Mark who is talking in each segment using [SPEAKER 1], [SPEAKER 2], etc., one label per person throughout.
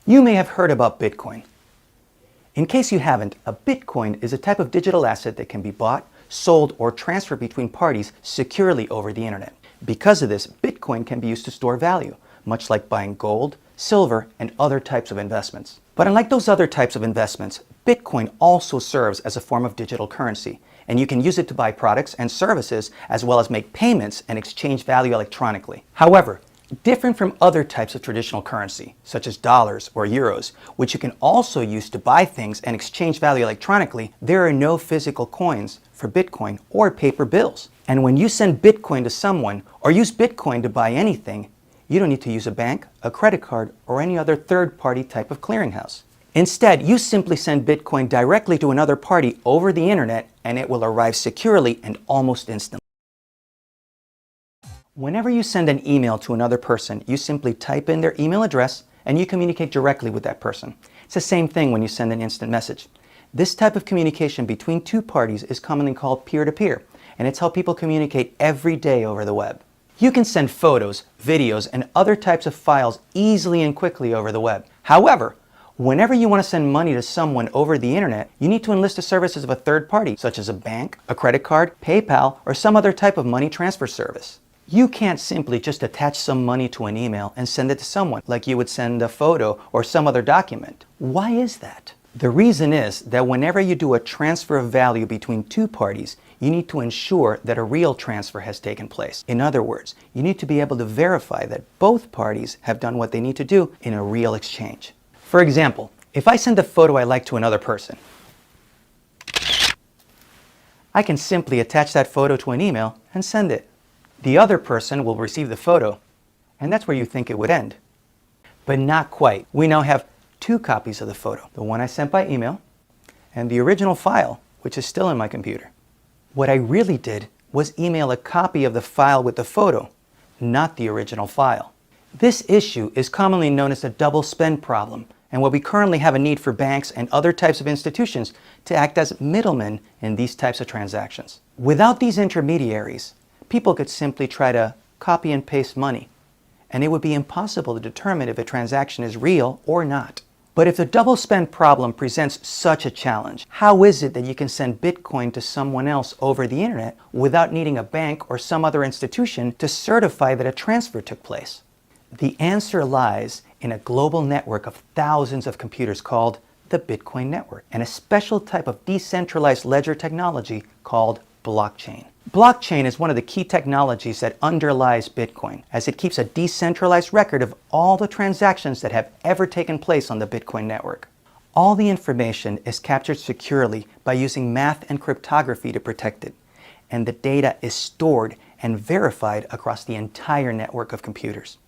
[SPEAKER 1] You may have heard about Bitcoin. In case you haven't, a Bitcoin is a type of digital asset that can be bought, sold, or transferred between parties securely over the internet. Because of this, Bitcoin can be used to store value, much like buying gold, silver, and other types of investments. But unlike those other types of investments, Bitcoin also serves as a form of digital currency, and you can use it to buy products and services as well as make payments and exchange value electronically. However, different from other types of traditional currency, such as dollars or euros, which you can also use to buy things and exchange value electronically, there are no physical coins for Bitcoin or paper bills. And when you send Bitcoin to someone or use Bitcoin to buy anything, you don't need to use a bank, a credit card, or any other third-party type of clearinghouse. Instead, you simply send Bitcoin directly to another party over the internet, and it will arrive securely and almost instantly. Whenever you send an email to another person, you simply type in their email address and you communicate directly with that person. It's the same thing when you send an instant message. This type of communication between two parties is commonly called peer-to-peer, and it's how people communicate every day over the web. You can send photos, videos, and other types of files easily and quickly over the web. However, whenever you want to send money to someone over the internet, you need to enlist the services of a third party, such as a bank, a credit card, PayPal, or some other type of money transfer service. You can't simply just attach some money to an email and send it to someone like you would send a photo or some other document. Why is that? The reason is that whenever you do a transfer of value between two parties, you need to ensure that a real transfer has taken place. In other words, you need to be able to verify that both parties have done what they need to do in a real exchange. For example, if I send a photo I like to another person, I can simply attach that photo to an email and send it. The other person will receive the photo, and that's where you think it would end. But not quite. We now have two copies of the photo, the one I sent by email and the original file, which is still in my computer. What I really did was email a copy of the file with the photo, not the original file. This issue is commonly known as the double spend problem, and what we currently have a need for banks and other types of institutions to act as middlemen in these types of transactions. Without these intermediaries, people could simply try to copy and paste money, and it would be impossible to determine if a transaction is real or not. But if the double spend problem presents such a challenge, how is it that you can send Bitcoin to someone else over the internet without needing a bank or some other institution to certify that a transfer took place? The answer lies in a global network of thousands of computers called the Bitcoin network, and a special type of decentralized ledger technology called blockchain. Blockchain is one of the key technologies that underlies Bitcoin, as it keeps a decentralized record of all the transactions that have ever taken place on the Bitcoin network. All the information is captured securely by using math and cryptography to protect it, and the data is stored and verified across the entire network of computers.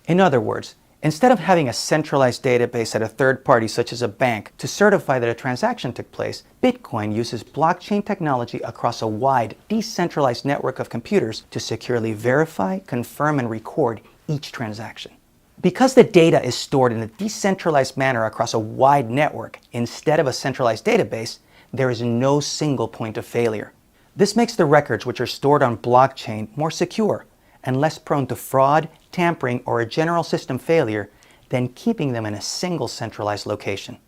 [SPEAKER 1] In other words, instead of having a centralized database at a third party such as a bank to certify that a transaction took place, Bitcoin uses blockchain technology across a wide, decentralized network of computers to securely verify, confirm, and record each transaction. Because the data is stored in a decentralized manner across a wide network instead of a centralized database, there is no single point of failure. This makes the records which are stored on blockchain more secure and less prone to fraud, tampering, or a general system failure than keeping them in a single centralized location.